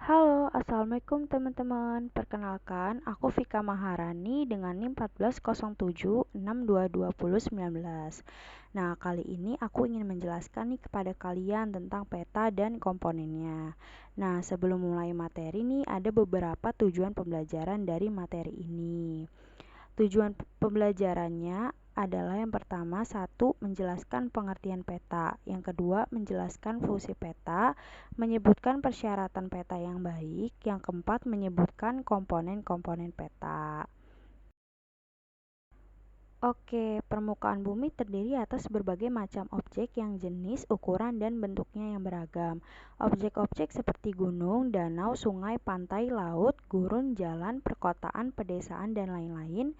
Halo, Assalamualaikum teman-teman. Perkenalkan, aku Vika Maharani dengan NIM 1407622019. Nah, kali ini aku ingin menjelaskan nih kepada kalian tentang peta dan komponennya. Nah, sebelum mulai materi nih, ada beberapa tujuan pembelajaran dari materi ini. Tujuan pembelajarannya adalah yang pertama, satu, menjelaskan pengertian peta. Yang kedua, menjelaskan fungsi peta, menyebutkan persyaratan peta yang baik. Yang keempat, menyebutkan komponen-komponen peta. Oke, permukaan bumi terdiri atas berbagai macam objek yang jenis, ukuran, dan bentuknya yang beragam. Objek-objek seperti gunung, danau, sungai, pantai, laut, gurun, jalan, perkotaan, pedesaan, dan lain-lain.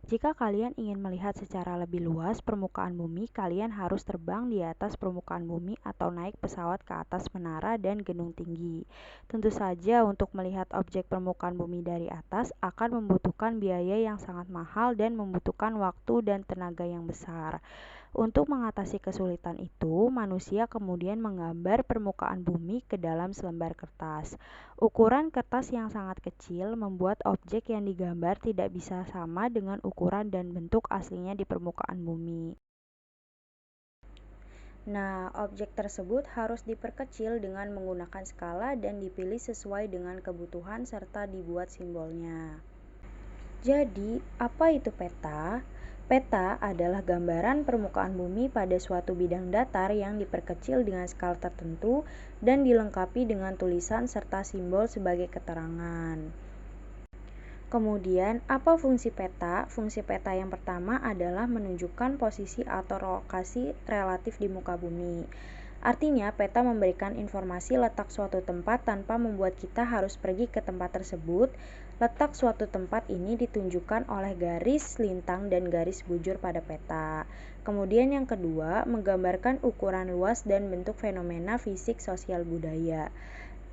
Jika kalian ingin melihat secara lebih luas permukaan bumi, kalian harus terbang di atas permukaan bumi atau naik pesawat ke atas menara dan gedung tinggi. Tentu saja untuk melihat objek permukaan bumi dari atas akan membutuhkan biaya yang sangat mahal dan membutuhkan waktu dan tenaga yang besar. Untuk mengatasi kesulitan itu, manusia kemudian menggambar permukaan bumi ke dalam selembar kertas. Ukuran kertas yang sangat kecil membuat objek yang digambar tidak bisa sama dengan ukuran dan bentuk aslinya di permukaan bumi. Nah, objek tersebut harus diperkecil dengan menggunakan skala dan dipilih sesuai dengan kebutuhan serta dibuat simbolnya. Jadi, apa itu peta? Peta adalah gambaran permukaan bumi pada suatu bidang datar yang diperkecil dengan skala tertentu dan dilengkapi dengan tulisan serta simbol sebagai keterangan. Kemudian, apa fungsi peta? Fungsi peta yang pertama adalah menunjukkan posisi atau lokasi relatif di muka bumi. Artinya, peta memberikan informasi letak suatu tempat tanpa membuat kita harus pergi ke tempat tersebut. Letak suatu tempat ini ditunjukkan oleh garis lintang dan garis bujur pada peta. Kemudian yang kedua, menggambarkan ukuran luas dan bentuk fenomena fisik sosial budaya.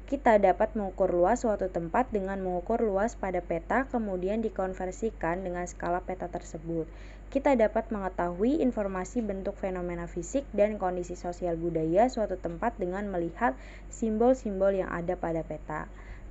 Kita dapat mengukur luas suatu tempat dengan mengukur luas pada peta, kemudian dikonversikan dengan skala peta tersebut. Kita dapat mengetahui informasi bentuk fenomena fisik dan kondisi sosial budaya suatu tempat dengan melihat simbol-simbol yang ada pada peta.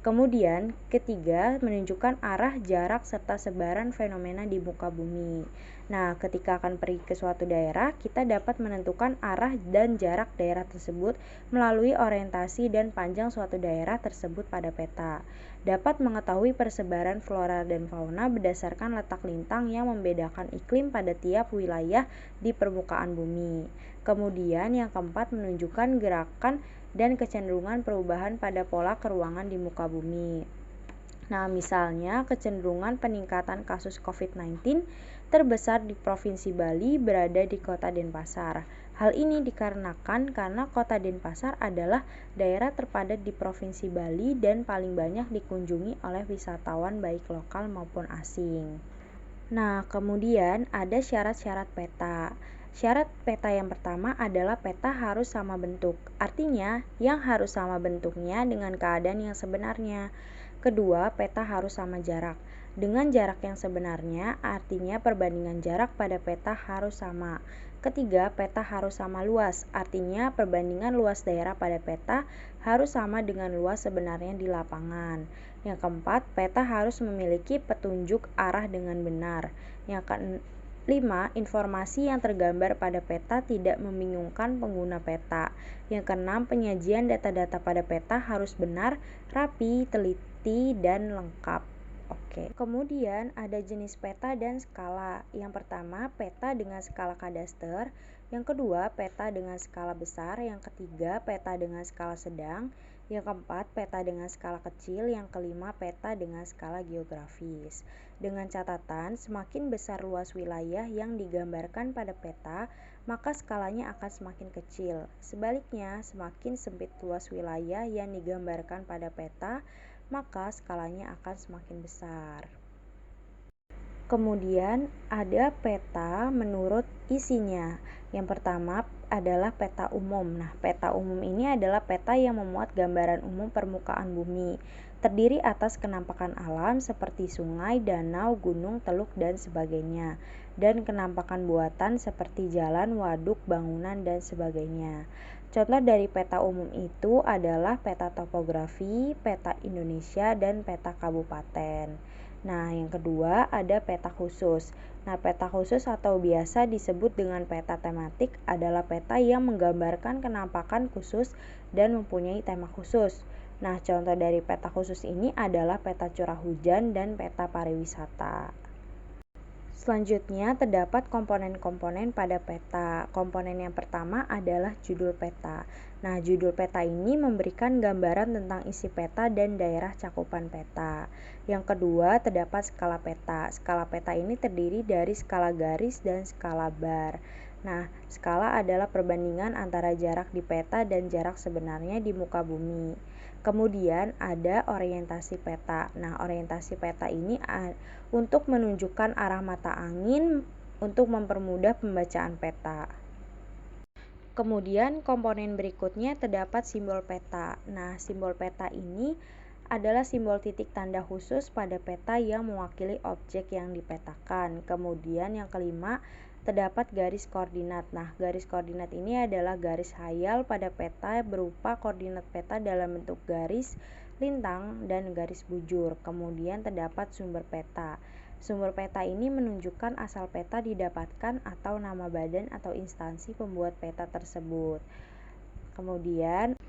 Kemudian, ketiga, menunjukkan arah, jarak, serta sebaran fenomena di muka bumi. Nah, ketika akan pergi ke suatu daerah, kita dapat menentukan arah dan jarak daerah tersebut melalui orientasi dan panjang suatu daerah tersebut pada peta. Dapat mengetahui persebaran flora dan fauna berdasarkan letak lintang yang membedakan iklim pada tiap wilayah di permukaan bumi. Kemudian yang keempat, menunjukkan gerakan dan kecenderungan perubahan pada pola keruangan di muka bumi. Nah, misalnya kecenderungan peningkatan kasus COVID-19 terbesar di Provinsi Bali berada di Kota Denpasar. Hal ini dikarenakan karena Kota Denpasar adalah daerah terpadat di Provinsi Bali dan paling banyak dikunjungi oleh wisatawan baik lokal maupun asing. Nah, kemudian ada syarat-syarat peta. Syarat peta yang pertama adalah peta harus sama bentuk. Artinya, yang harus sama bentuknya dengan keadaan yang sebenarnya. Kedua, peta harus sama jarak. Dengan jarak yang sebenarnya, artinya perbandingan jarak pada peta harus sama. Ketiga, peta harus sama luas. Artinya, perbandingan luas daerah pada peta harus sama dengan luas sebenarnya di lapangan. Yang keempat, peta harus memiliki petunjuk arah dengan benar. Yang kelima, informasi yang tergambar pada peta tidak membingungkan pengguna peta. Yang keenam, penyajian data-data pada peta harus benar, rapi, teliti, dan lengkap. Oke. Kemudian ada jenis peta dan skala. Yang pertama, peta dengan skala kadaster. Yang kedua, peta dengan skala besar. Yang ketiga, peta dengan skala sedang. Yang keempat, peta dengan skala kecil. Yang kelima, peta dengan skala geografis. Dengan catatan, semakin besar luas wilayah yang digambarkan pada peta, maka skalanya akan semakin kecil. Sebaliknya, semakin sempit luas wilayah yang digambarkan pada peta, maka skalanya akan semakin besar. Kemudian ada peta menurut isinya. Yang pertama adalah peta umum. Nah, peta umum ini adalah peta yang memuat gambaran umum permukaan bumi. Terdiri atas kenampakan alam seperti sungai, danau, gunung, teluk, dan sebagainya. Dan kenampakan buatan seperti jalan, waduk, bangunan, dan sebagainya. Contoh dari peta umum itu adalah peta topografi, peta Indonesia, dan peta kabupaten. Nah, yang kedua ada peta khusus. Nah, peta khusus atau biasa disebut dengan peta tematik adalah peta yang menggambarkan kenampakan khusus dan mempunyai tema khusus. Nah, contoh dari peta khusus ini adalah peta curah hujan dan peta pariwisata. Selanjutnya, terdapat komponen-komponen pada peta. Komponen yang pertama adalah judul peta. Nah, judul peta ini memberikan gambaran tentang isi peta dan daerah cakupan peta. Yang kedua, terdapat skala peta. Skala peta ini terdiri dari skala garis dan skala bar. Nah, skala adalah perbandingan antara jarak di peta dan jarak sebenarnya di muka bumi. Kemudian ada orientasi peta. Nah, orientasi peta ini untuk menunjukkan arah mata angin untuk mempermudah pembacaan peta. Kemudian komponen berikutnya terdapat simbol peta. Nah, simbol peta ini adalah simbol titik tanda khusus pada peta yang mewakili objek yang dipetakan. Kemudian yang kelima, terdapat garis koordinat. Nah, garis koordinat ini adalah garis hayal pada peta berupa koordinat peta dalam bentuk garis, lintang, dan garis bujur. Kemudian terdapat sumber peta. Sumber peta ini menunjukkan asal peta didapatkan atau nama badan atau instansi pembuat peta tersebut. Kemudian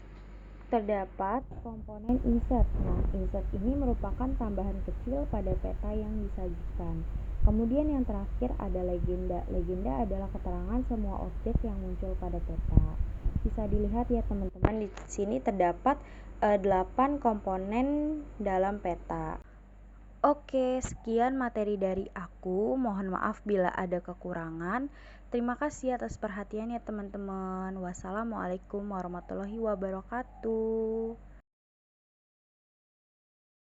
terdapat komponen insert. Nah, insert ini merupakan tambahan kecil pada peta yang disajikan. Kemudian yang terakhir ada legenda. Legenda adalah keterangan semua objek yang muncul pada peta. Bisa dilihat ya teman-teman, di sini terdapat 8 komponen dalam peta. Oke, sekian materi dari aku. Mohon maaf bila ada kekurangan. Terima kasih atas perhatiannya teman-teman. Wassalamualaikum warahmatullahi wabarakatuh.